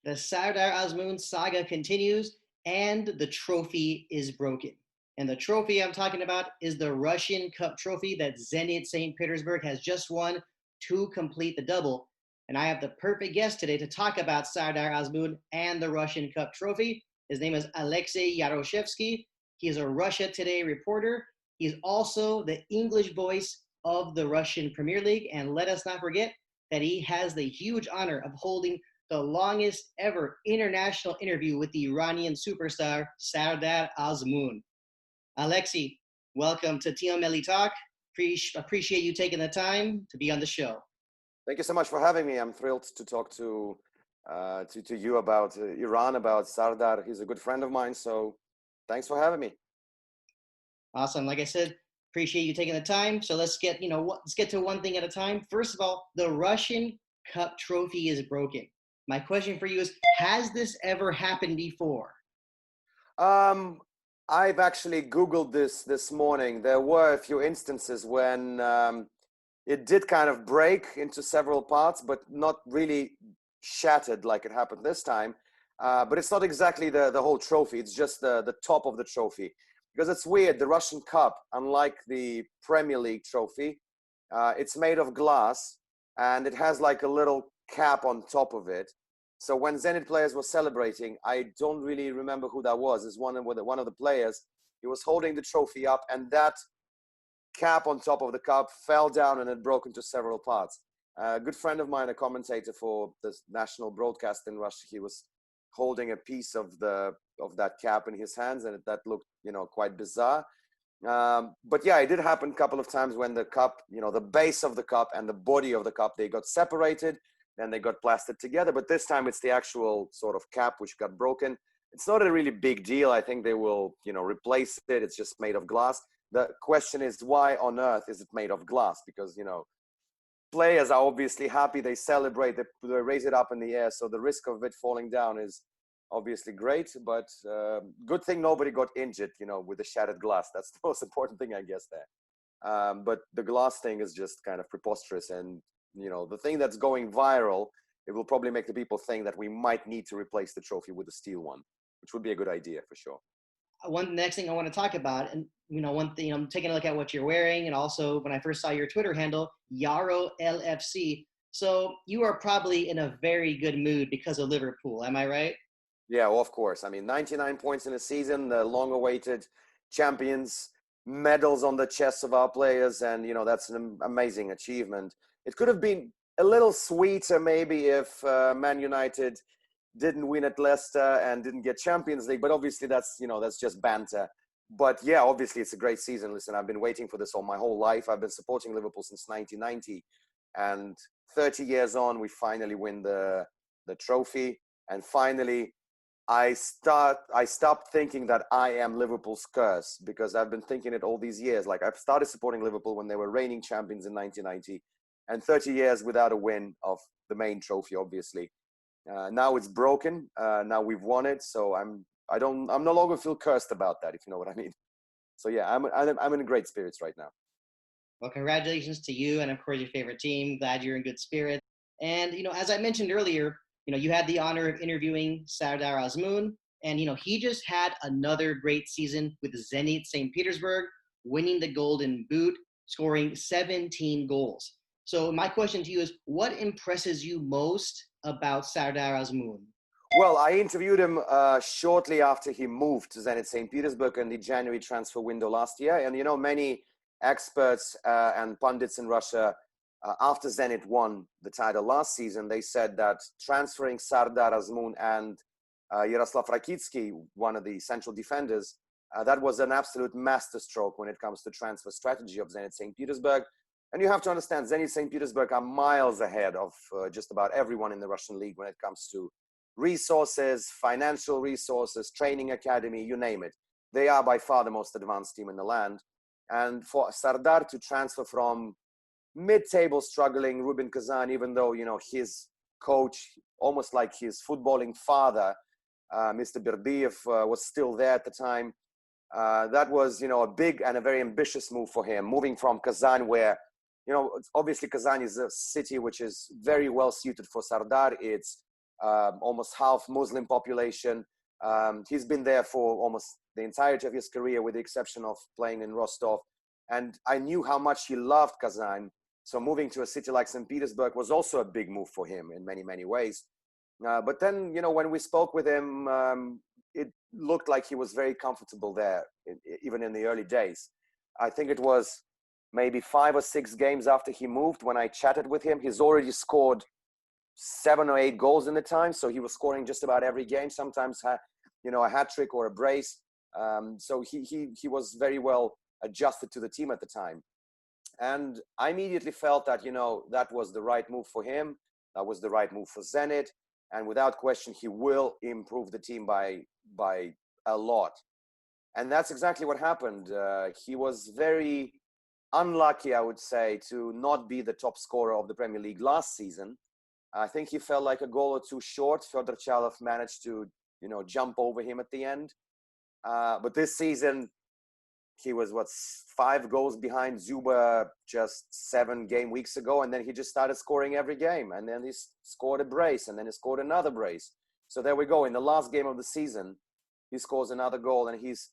The Sardar Azmoun saga continues, and the trophy is broken. And the trophy I'm talking about is the Russian Cup trophy that Zenit St. Petersburg has just won to complete the double. And I have the perfect guest today to talk about Sardar Azmoun and the Russian Cup trophy. His name is Aleksey Yaroshevsky. He is a Russia Today reporter. He's also the English voice of the Russian Premier League. And let us not forget that he has the huge honor of holding the longest ever international interview with the Iranian superstar Sardar Azmoun. Aleksey, welcome to Melli Talk. Appreciate you taking the time to be on the show. Thank you so much for having me. I'm thrilled to talk to you about Iran, about Sardar. He's a good friend of mine, so thanks for having me. Awesome. Like I said, appreciate you taking the time. So let's get to one thing at a time. First of all, the Russian Cup trophy is broken. My question for you is, has this ever happened before? I've actually Googled this morning. There were a few instances when it did kind of break into several parts, but not really shattered like it happened this time. But it's not exactly the whole trophy. It's just the top of the trophy. Because it's weird, the Russian Cup, unlike the Premier League trophy, it's made of glass and it has like a little cap on top of it. So when Zenit players were celebrating, I don't really remember who that was. It's one of the players. He was holding the trophy up, and that cap on top of the cup fell down and it broke into several parts. A good friend of mine, a commentator for the national broadcast in Russia, he was holding a piece of that cap in his hands, and that looked, quite bizarre. But yeah, it did happen a couple of times when the cup, the base of the cup and the body of the cup, they got separated. Then they got plastered together, but this time it's the actual sort of cap which got broken. It's not a really big deal. I think they will, replace it. It's just made of glass. The question is, why on earth is it made of glass? Because, players are obviously happy. They celebrate. They raise it up in the air. So the risk of it falling down is obviously great. But good thing nobody got injured, with the shattered glass. That's the most important thing, I guess, there. But the glass thing is just kind of preposterous. And the thing that's going viral, it will probably make the people think that we might need to replace the trophy with a steel one, which would be a good idea for sure. One next thing I want to talk about, and one thing, I'm taking a look at what you're wearing, and also when I first saw your Twitter handle, Yaro LFC. So you are probably in a very good mood because of Liverpool. Am I right? Yeah, well, of course. I mean, 99 points in a season, the long-awaited champions, medals on the chests of our players, and that's an amazing achievement. It could have been a little sweeter maybe if Man United didn't win at Leicester and didn't get Champions League, but obviously that's just banter. But yeah, obviously it's a great season. Listen, I've been waiting for this all my whole life. I've been supporting Liverpool since 1990, and 30 years on, we finally win the trophy, and finally I stopped thinking that I am Liverpool's curse, because I've been thinking it all these years. Like, I've started supporting Liverpool when they were reigning champions in 1990, and 30 years without a win of the main trophy, obviously. Now it's broken. Now we've won it, so I'm no longer feel cursed about that, if you know what I mean. So yeah, I'm in great spirits right now. Well, congratulations to you, and of course your favorite team. Glad you're in good spirits. And as I mentioned earlier, you had the honor of interviewing Sardar Azmoun, and he just had another great season with Zenit St. Petersburg, winning the Golden Boot, scoring 17 goals. So my question to you is, what impresses you most about Sardar Azmoun? Well, I interviewed him shortly after he moved to Zenit St. Petersburg in the January transfer window last year. And, many experts and pundits in Russia, after Zenit won the title last season, they said that transferring Sardar Azmoun and Yaroslav Rakitsky, one of the central defenders, that was an absolute masterstroke when it comes to transfer strategy of Zenit St. Petersburg. And you have to understand, Zenit St. Petersburg are miles ahead of just about everyone in the Russian league when it comes to resources, financial resources, training academy, you name it. They are by far the most advanced team in the land. And for Sardar to transfer from mid-table struggling Rubin Kazan, even though, his coach, almost like his footballing father, Mr. Berdiev, was still there at the time. That was, a big and a very ambitious move for him, moving from Kazan, where, obviously Kazan is a city which is very well suited for Sardar. It's almost half Muslim population. He's been there for almost the entirety of his career, with the exception of playing in Rostov. And I knew how much he loved Kazan. So moving to a city like St. Petersburg was also a big move for him in many, many ways. But then, when we spoke with him, it looked like he was very comfortable there, even in the early days. I think it was maybe 5 or 6 games after he moved when I chatted with him. He's already scored 7 or 8 goals in the time. So he was scoring just about every game, sometimes, a hat trick or a brace. So he was very well adjusted to the team at the time. And I immediately felt that, that was the right move for him. That was the right move for Zenit. And without question, he will improve the team by a lot. And that's exactly what happened. He was very unlucky, I would say, to not be the top scorer of the Premier League last season. I think he fell like a goal or two short. Fyodor Chalov managed to, jump over him at the end. But this season, he was 5 goals behind Zuba just 7 game weeks ago, and then he just started scoring every game, and then he scored a brace, and then he scored another brace. So there we go. In the last game of the season, he scores another goal, and he's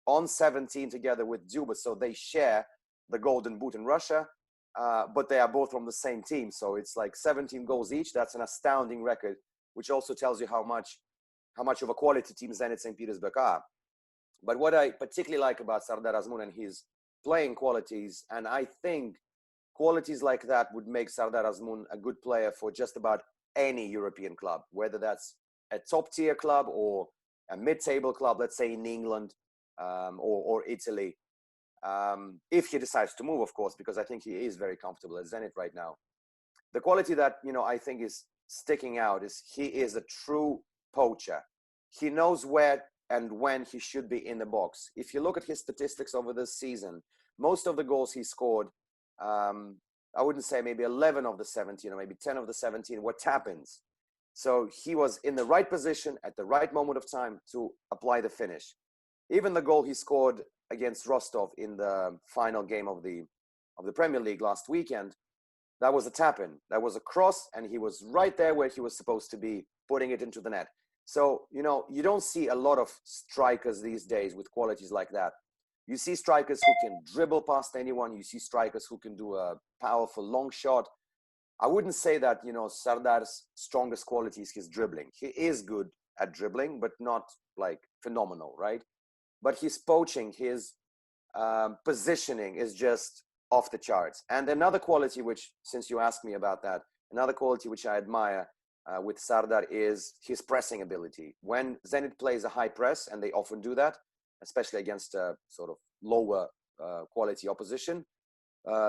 on 17 together with Zuba. So they share the Golden Boot in Russia, but they are both from the same team. So it's like 17 goals each. That's an astounding record, which also tells you how much of a quality team Zenit St. Petersburg are. But what I particularly like about Sardar Azmoun and his playing qualities, and I think qualities like that would make Sardar Azmoun a good player for just about any European club, whether that's a top-tier club or a mid-table club, let's say in England or Italy, if he decides to move, of course, because I think he is very comfortable at Zenit right now. The quality that, I think is sticking out is he is a true poacher. He knows where and when he should be in the box. If you look at his statistics over this season, most of the goals he scored, I wouldn't say maybe 11 of the 17 or maybe 10 of the 17 were tap-ins. So he was in the right position at the right moment of time to apply the finish. Even the goal he scored against Rostov in the final game of the Premier League last weekend, that was a tap-in. That was a cross, and he was right there where he was supposed to be, putting it into the net. So, you don't see a lot of strikers these days with qualities like that. You see strikers who can dribble past anyone. You see strikers who can do a powerful long shot. I wouldn't say that, Sardar's strongest quality is his dribbling. He is good at dribbling, but not like phenomenal, right? But his poaching, his positioning is just off the charts. And another quality, which, since you asked me about that, another quality which I admire with Sardar is his pressing ability. When Zenit plays a high press, and they often do that, especially against a sort of lower quality opposition,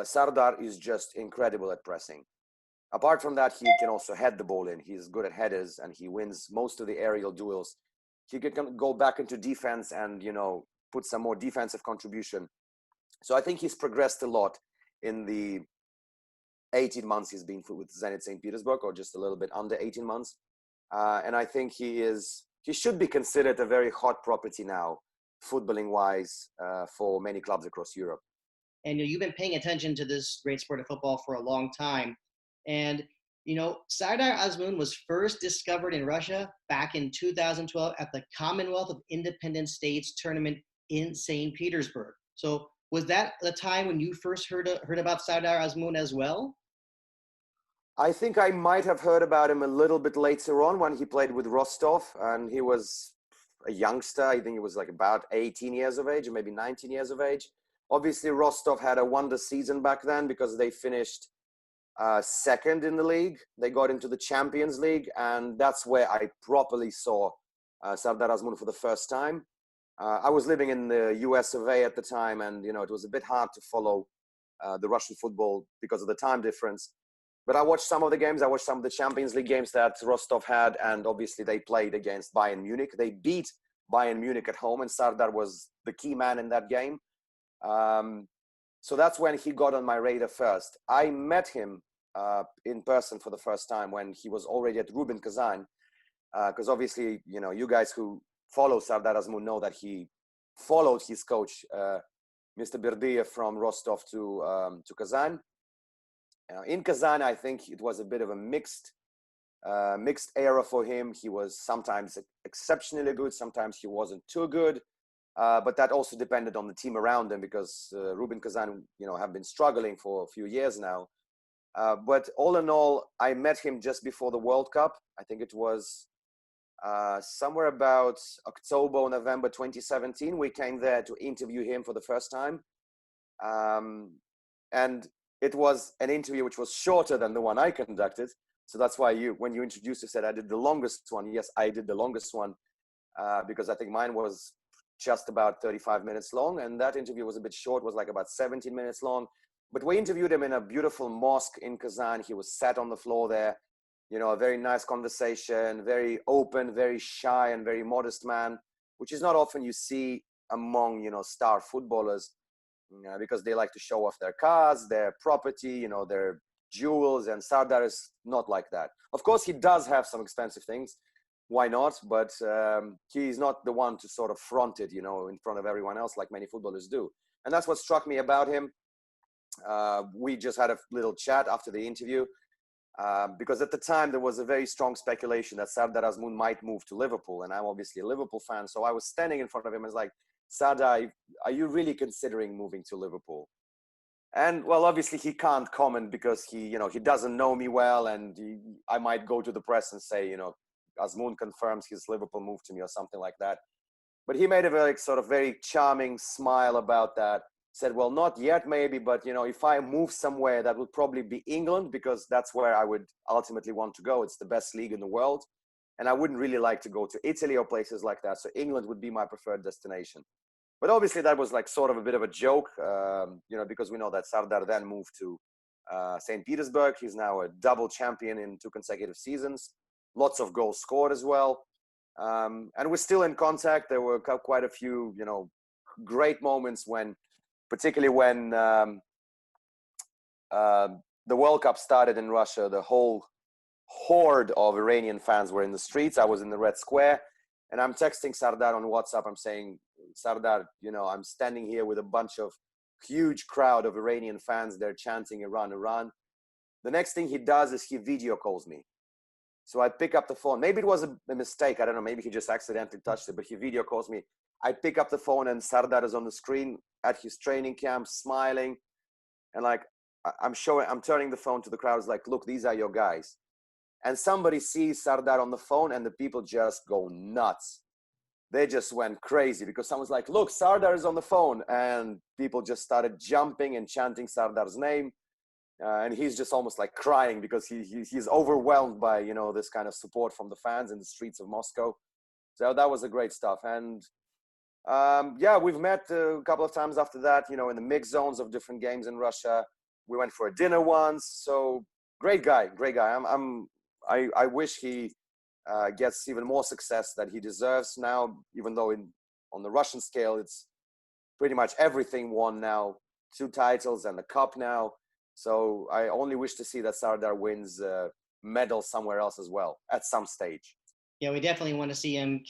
Sardar is just incredible at pressing. Apart from that, he can also head the ball in. He's good at headers, and he wins most of the aerial duels. He can go back into defense and, put some more defensive contribution. So I think he's progressed a lot in the 18 months he's been with Zenit St. Petersburg, or just a little bit under 18 months. And I think he should be considered a very hot property now, footballing wise, for many clubs across Europe. And you've been paying attention to this great sport of football for a long time. And, Sardar Azmoun was first discovered in Russia back in 2012 at the Commonwealth of Independent States tournament in St. Petersburg. So was that the time when you first heard about Sardar Azmoun as well? I think I might have heard about him a little bit later on when he played with Rostov, and he was a youngster. I think he was like about 18 years of age, or maybe 19 years of age. Obviously, Rostov had a wonder season back then because they finished second in the league. They got into the Champions League, and that's where I properly saw Sardar Azmoun for the first time. I was living in the US of A at the time, and it was a bit hard to follow the Russian football because of the time difference. But I watched some of the games. I watched some of the Champions League games that Rostov had, and obviously they played against Bayern Munich. They beat Bayern Munich at home, and Sardar was the key man in that game. So that's when he got on my radar first. I met him in person for the first time when he was already at Rubin Kazan, because obviously, you guys who follow Sardar Azmoun know that he followed his coach, Mr. Berdiyev, from Rostov to Kazan. In Kazan, I think it was a bit of a mixed Mixed era for him. He was sometimes exceptionally good, sometimes he wasn't too good. But that also depended on the team around him, because Rubin Kazan, have been struggling for a few years now. But all in all, I met him just before the World Cup. I think it was somewhere about October or November 2017. We came there to interview him for the first time. And it was an interview which was shorter than the one I conducted. So that's why when you introduced, you said I did the longest one. Yes, I did the longest one because I think mine was just about 35 minutes long. And that interview was a bit short, was like about 17 minutes long. But we interviewed him in a beautiful mosque in Kazan. He was sat on the floor there, a very nice conversation, very open, very shy and very modest man, which is not often you see among, star footballers, because they like to show off their cars, their property, their jewels, and Sardar is not like that. Of course, he does have some expensive things. Why not? But he's not the one to sort of front it, in front of everyone else like many footballers do. And that's what struck me about him. We just had a little chat after the interview because at the time there was a very strong speculation that Sardar Azmoun might move to Liverpool. And I'm obviously a Liverpool fan. So I was standing in front of him and was like, Sardar, are you really considering moving to Liverpool? And well, obviously he can't comment because he doesn't know me well. And I might go to the press and say, Azmoun confirms his Liverpool move to me or something like that. But he made a very charming smile about that. Said, well, not yet maybe, but if I move somewhere, that would probably be England, because that's where I would ultimately want to go. It's the best league in the world. And I wouldn't really like to go to Italy or places like that. So England would be my preferred destination. But obviously that was like sort of a bit of a joke, because we know that Sardar then moved to St. Petersburg. He's now a double champion in 2 consecutive seasons. Lots of goals scored as well. And we're still in contact. There were quite a few, great moments particularly when the World Cup started in Russia. The whole horde of Iranian fans were in the streets. I was in the Red Square, and I'm texting Sardar on WhatsApp. I'm saying, Sardar, I'm standing here with a bunch of huge crowd of Iranian fans. They're chanting Iran, Iran. The next thing he does is he video calls me. So I pick up the phone. Maybe it was a mistake. I don't know. Maybe he just accidentally touched it, but he video calls me. I pick up the phone and Sardar is on the screen at his training camp, smiling. And like, I'm turning the phone to the crowd. It's like, look, these are your guys. And somebody sees Sardar on the phone and the people just go nuts. They just went crazy because someone's like, look, Sardar is on the phone. And people just started jumping and chanting Sardar's name. And he's just almost like crying because he's overwhelmed by, this kind of support from the fans in the streets of Moscow. So that was a great stuff. And we've met a couple of times after that, in the mixed zones of different games in Russia. We went for a dinner once. So great guy. I wish he gets even more success that he deserves now, even though on the Russian scale, it's pretty much everything won now, 2 titles and the cup now. So I only wish to see that Sardar wins medal somewhere else as well at some stage. Yeah, we definitely want to see him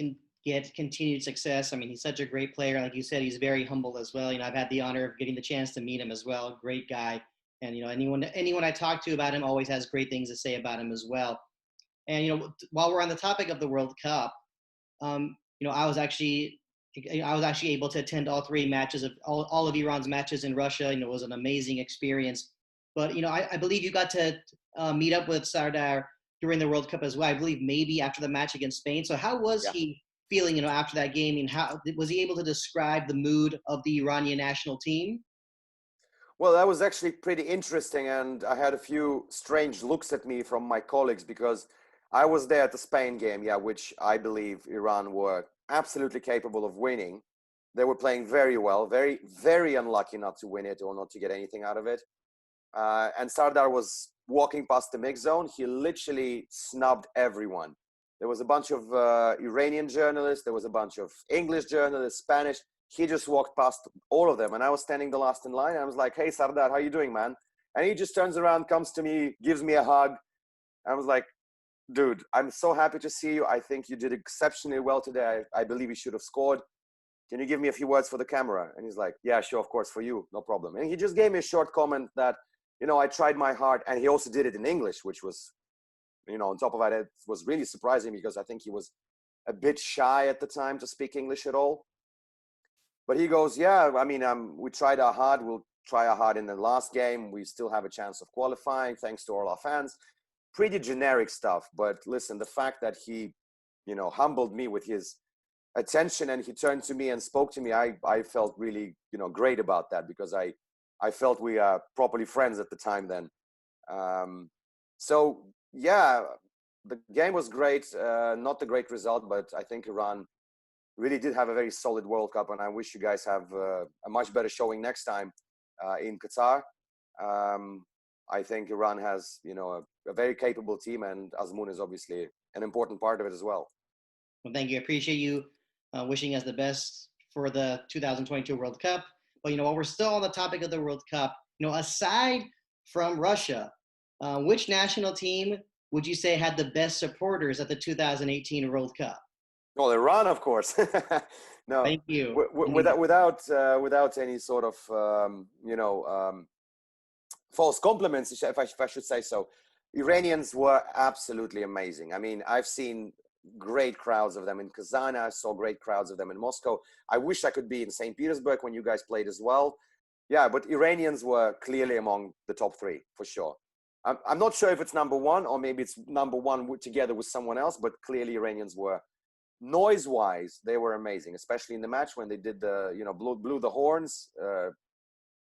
get continued success. I mean, he's such a great player. Like you said, he's very humble as well. I've had the honor of getting the chance to meet him as well. Great guy. And, anyone I talk to about him always has great things to say about him as well. And, while we're on the topic of the World Cup, I was actually able to attend all 3 matches of all of Iran's matches in Russia. It was an amazing experience. But, I believe you got to meet up with Sardar during the World Cup as well. I believe maybe after the match against Spain. So how was he feeling, after that game? And how was he able to describe the mood of the Iranian national team? Well, that was actually pretty interesting. And I had a few strange looks at me from my colleagues because I was there at the Spain game, which I believe Iran were absolutely capable of winning. They were playing very well, very, very unlucky not to win it or not to get anything out of it. And Sardar was walking past the mix zone. He literally snubbed everyone. There was a bunch of Iranian journalists. There was a bunch of English journalists, Spanish. He just walked past all of them. And I was standing the last in line. And I was like, hey, Sardar, how you doing, man? And he just turns around, comes to me, gives me a hug. I was like, dude, I'm so happy to see you. I think you did exceptionally well today. I believe you should have scored. Can you give me a few words for the camera? And he's like, yeah, sure, of course, for you, no problem. And he just gave me a short comment that, I tried my heart. And he also did it in English, which was on top of that, it was really surprising because I think he was a bit shy at the time to speak English at all. But he goes, yeah, I mean, we tried our hard. We'll try our hard in the last game. We still have a chance of qualifying, thanks to all our fans. Pretty generic stuff. But listen, the fact that he, humbled me with his attention and he turned to me and spoke to me, I felt really, great about that, because I felt we are properly friends at the time then. So, yeah, the game was great. Not a great result, but I think Iran really did have a very solid World Cup, and I wish you guys have a much better showing next time in Qatar. I think Iran has, a very capable team, and Azmoun is obviously an important part of it as well. Well, thank you. I appreciate you wishing us the best for the 2022 World Cup. But, while we're still on the topic of the World Cup, aside from Russia, which national team would you say had the best supporters at the 2018 World Cup? Well, Iran, of course. No, thank you. Without any sort of false compliments, if I should say so, Iranians were absolutely amazing. I mean, I've seen great crowds of them in Kazan. I saw great crowds of them in Moscow. I wish I could be in St. Petersburg when you guys played as well. Yeah, but Iranians were clearly among the top three for sure. I'm not sure if it's number one or maybe it's number one together with someone else, but clearly Iranians were. Noise-wise, they were amazing, especially in the match when they did the, blew the horns.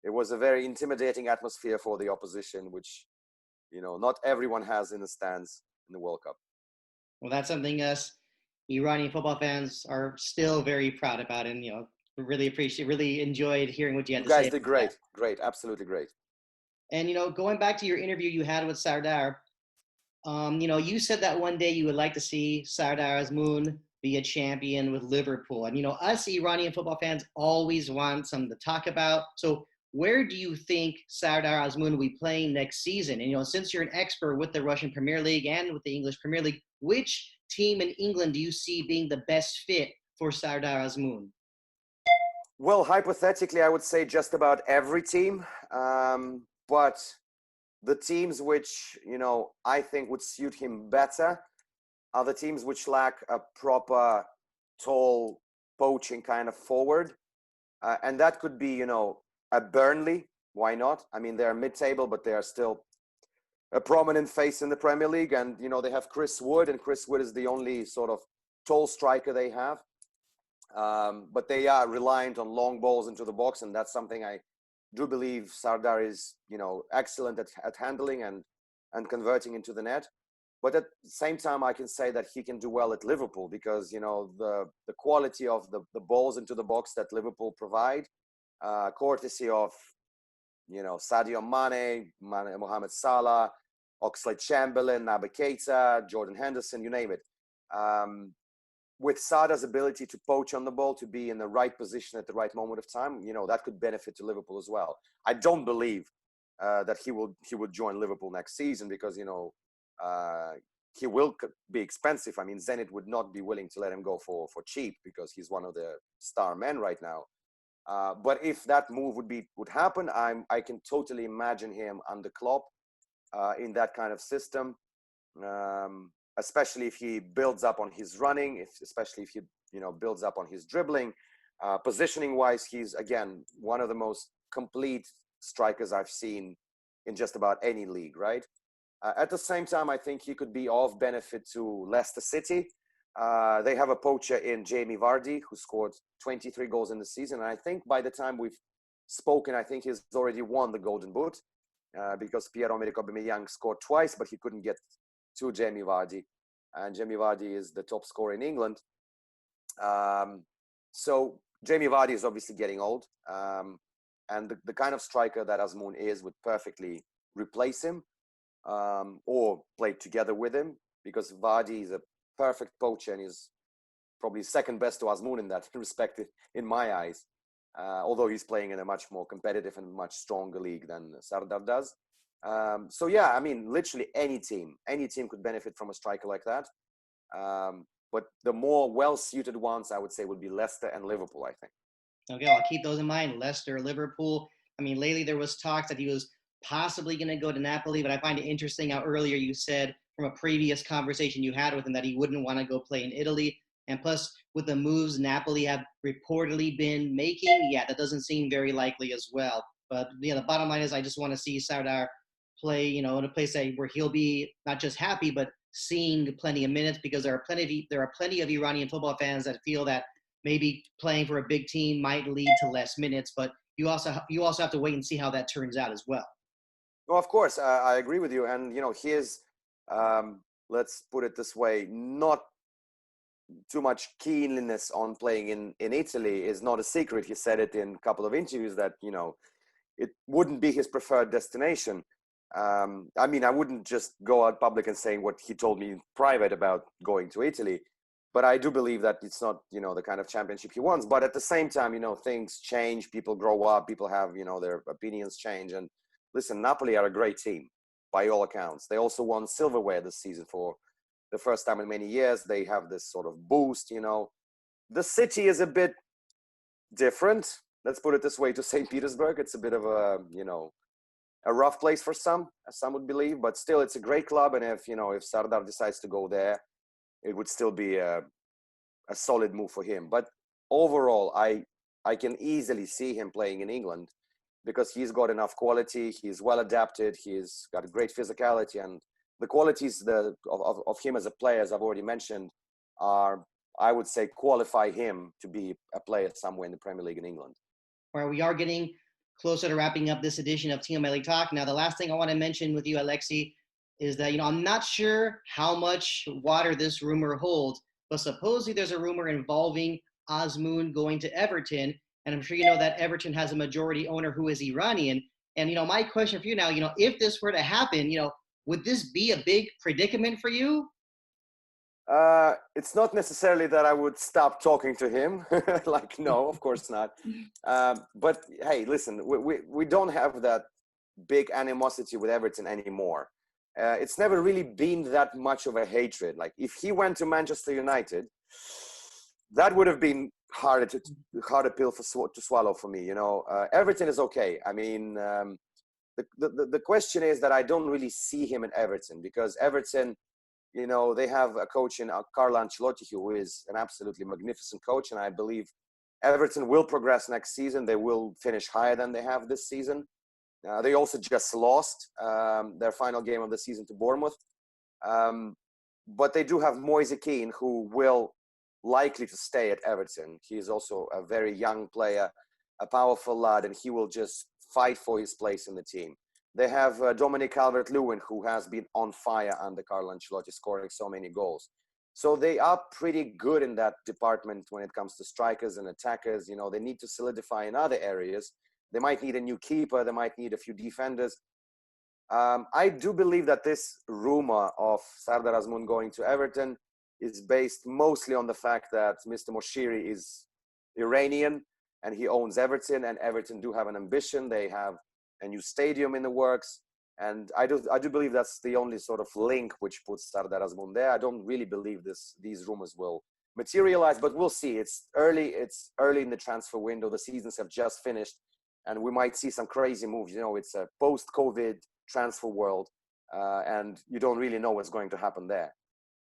It was a very intimidating atmosphere for the opposition, which, not everyone has in the stands in the World Cup. Well, that's something us Iranian football fans are still very proud about, and really enjoyed hearing what you had to say. You guys did great, absolutely great. And going back to your interview you had with Sardar, you said that one day you would like to see Sardar Azmoun be a champion with Liverpool. And, us Iranian football fans always want something to talk about. So where do you think Sardar Azmoun will be playing next season? And, since you're an expert with the Russian Premier League and with the English Premier League, which team in England do you see being the best fit for Sardar Azmoun? Well, hypothetically, I would say just about every team. But the teams which, I think would suit him better are the teams which lack a proper, tall, poaching kind of forward. And that could be, a Burnley. Why not? I mean, they're mid-table, but they are still a prominent face in the Premier League. And, they have Chris Wood, and Chris Wood is the only sort of tall striker they have. But they are reliant on long balls into the box, and that's something I do believe Sardar is, excellent at handling and converting into the net. But at the same time, I can say that he can do well at Liverpool because, the quality of the balls into the box that Liverpool provide, courtesy of, Sadio Mane, Mohamed Salah, Oxlade-Chamberlain, Naby Keita, Jordan Henderson, you name it. With Sardar's ability to poach on the ball, to be in the right position at the right moment of time, that could benefit to Liverpool as well. I don't believe that he would join Liverpool next season because, he will be expensive. I mean, Zenit would not be willing to let him go for cheap because he's one of the star men right now. But if that move would happen, I can totally imagine him under Klopp in that kind of system. Especially if he builds up on his running, especially if he builds up on his dribbling. Positioning wise, he's again one of the most complete strikers I've seen in just about any league, right? At the same time, I think he could be of benefit to Leicester City. They have a poacher in Jamie Vardy, who scored 23 goals in the season. And I think by the time we've spoken, I think he's already won the Golden Boot because Pierre-Emerick Aubameyang scored twice, but he couldn't get to Jamie Vardy. And Jamie Vardy is the top scorer in England. So Jamie Vardy is obviously getting old. And the kind of striker that Azmoun is would perfectly replace him. Or play together with him, because Vardy is a perfect poacher and is probably second best to Azmoun in that respect, in my eyes. Although he's playing in a much more competitive and much stronger league than Sardar does. So yeah, I mean, literally any team could benefit from a striker like that. But the more well-suited ones, I would say, would be Leicester and Liverpool, I think. Okay, I'll keep those in mind. Leicester, Liverpool. I mean, lately there was talks that he was possibly going to go to Napoli, but I find it interesting how earlier you said from a previous conversation you had with him that he wouldn't want to go play in Italy. And plus, with the moves Napoli have reportedly been making, yeah, that doesn't seem very likely as well. But yeah, the bottom line is I just want to see Sardar play, in a place where he'll be not just happy, but seeing plenty of minutes, because there are plenty of Iranian football fans that feel that maybe playing for a big team might lead to less minutes. But you also have to wait and see how that turns out as well. Well, of course, I agree with you. And, he is, let's put it this way, not too much keenness on playing in Italy is not a secret. He said it in a couple of interviews that, it wouldn't be his preferred destination. I mean, I wouldn't just go out public and saying what he told me in private about going to Italy, but I do believe that it's not, the kind of championship he wants. But at the same time, things change, people grow up, people have, their opinions change. And listen, Napoli are a great team by all accounts. They also won silverware this season for the first time in many years. They have this sort of boost, The city is a bit different, let's put it this way, to St. Petersburg. It's a bit of a rough place for some, as some would believe, but still it's a great club. And if Sardar decides to go there, it would still be a solid move for him. But overall, I can easily see him playing in England because he's got enough quality. He's well adapted. He's got a great physicality, and the qualities of him as a player, as I've already mentioned, are, I would say, qualify him to be a player somewhere in the Premier League in England. Where we are getting closer to wrapping up this edition of Team Melli Talk. Now, the last thing I want to mention with you, Aleksey, is that, I'm not sure how much water this rumor holds, but supposedly there's a rumor involving Azmoun going to Everton. And I'm sure you know that Everton has a majority owner who is Iranian. And, my question for you now, if this were to happen, would this be a big predicament for you? It's not necessarily that I would stop talking to him. Like, no, of course not. But hey, listen, we don't have that big animosity with Everton anymore. It's never really been that much of a hatred. Like, if he went to Manchester United, that would have been harder pill to swallow for me. Everton is okay. I mean, the question is that I don't really see him in Everton, because Everton, they have a coach in Carlo Ancelotti, who is an absolutely magnificent coach. And I believe Everton will progress next season. They will finish higher than they have this season. They also just lost their final game of the season to Bournemouth. But they do have Moise Kean, who will likely to stay at Everton. He is also a very young player, a powerful lad, and he will just fight for his place in the team. They have Dominic Calvert-Lewin, who has been on fire under Carlo Ancelotti, scoring so many goals. So they are pretty good in that department when it comes to strikers and attackers. They need to solidify in other areas. They might need a new keeper. They might need a few defenders. I do believe that this rumor of Sardar Azmoun going to Everton is based mostly on the fact that Mr. Moshiri is Iranian and he owns Everton, and Everton do have an ambition. They have a new stadium in the works. And I do believe that's the only sort of link which puts Sardar Azmoun there. I don't really believe these rumors will materialize, but we'll see. It's early in the transfer window. The seasons have just finished, and we might see some crazy moves. It's a post-COVID transfer world, and you don't really know what's going to happen there.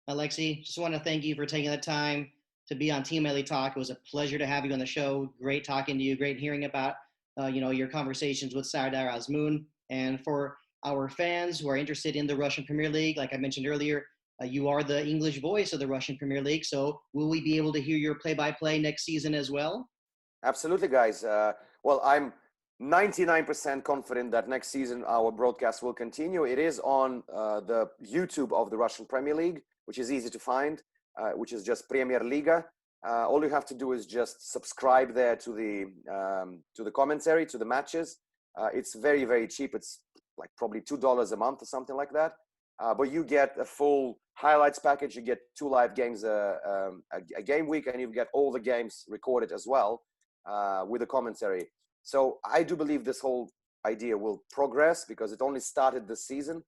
Aleksey, just want to thank you for taking the time to be on Team Melli Talk. It was a pleasure to have you on the show. Great talking to you. Great hearing about your conversations with Sardar Azmoun. And for our fans who are interested in the Russian Premier League, like I mentioned earlier, you are the English voice of the Russian Premier League. So will we be able to hear your play-by-play next season as well? Absolutely, guys. Well, I'm 99% confident that next season our broadcast will continue. It is on the YouTube of the Russian Premier League, which is easy to find, which is just Premier Liga. All you have to do is just subscribe there to the commentary, to the matches. It's very, very cheap. It's like probably $2 a month or something like that. But you get a full highlights package. You get 2 live games a game week, and you get all the games recorded as well with the commentary. So I do believe this whole idea will progress because it only started this season.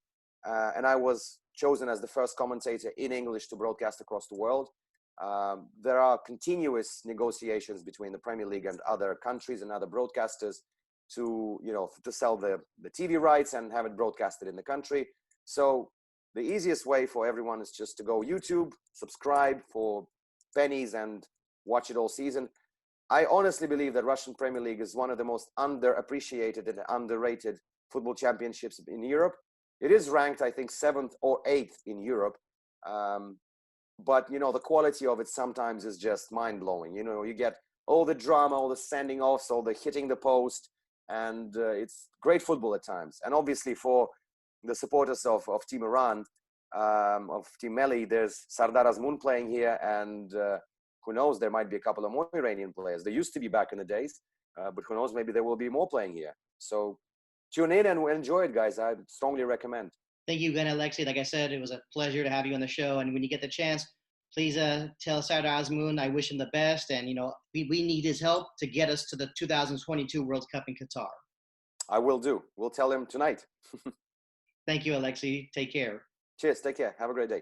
And I was chosen as the first commentator in English to broadcast across the world. There are continuous negotiations between the Premier League and other countries and other broadcasters to sell the TV rights and have it broadcasted in the country. So the easiest way for everyone is just to go YouTube, subscribe for pennies, and watch it all season. I honestly believe that Russian Premier League is one of the most underappreciated and underrated football championships in Europe. It is ranked, I think, 7th or 8th in Europe. But, you know, the quality of it sometimes is just mind-blowing. You know, you get all the drama, all the sending offs, all the hitting the post, and it's great football at times. And obviously for the supporters of Team Iran, of Team Melli, there's Sardar Azmoun playing here, and who knows, there might be a couple of more Iranian players. They used to be back in the days, but who knows, maybe there will be more playing here. So tune in and enjoy it, guys. I strongly recommend. Thank you again, Aleksey. Like I said, it was a pleasure to have you on the show. And when you get the chance, please tell Sardar Azmoun I wish him the best. And, you know, we need his help to get us to the 2022 World Cup in Qatar. I will do. We'll tell him tonight. Thank you, Aleksey. Take care. Cheers. Take care. Have a great day.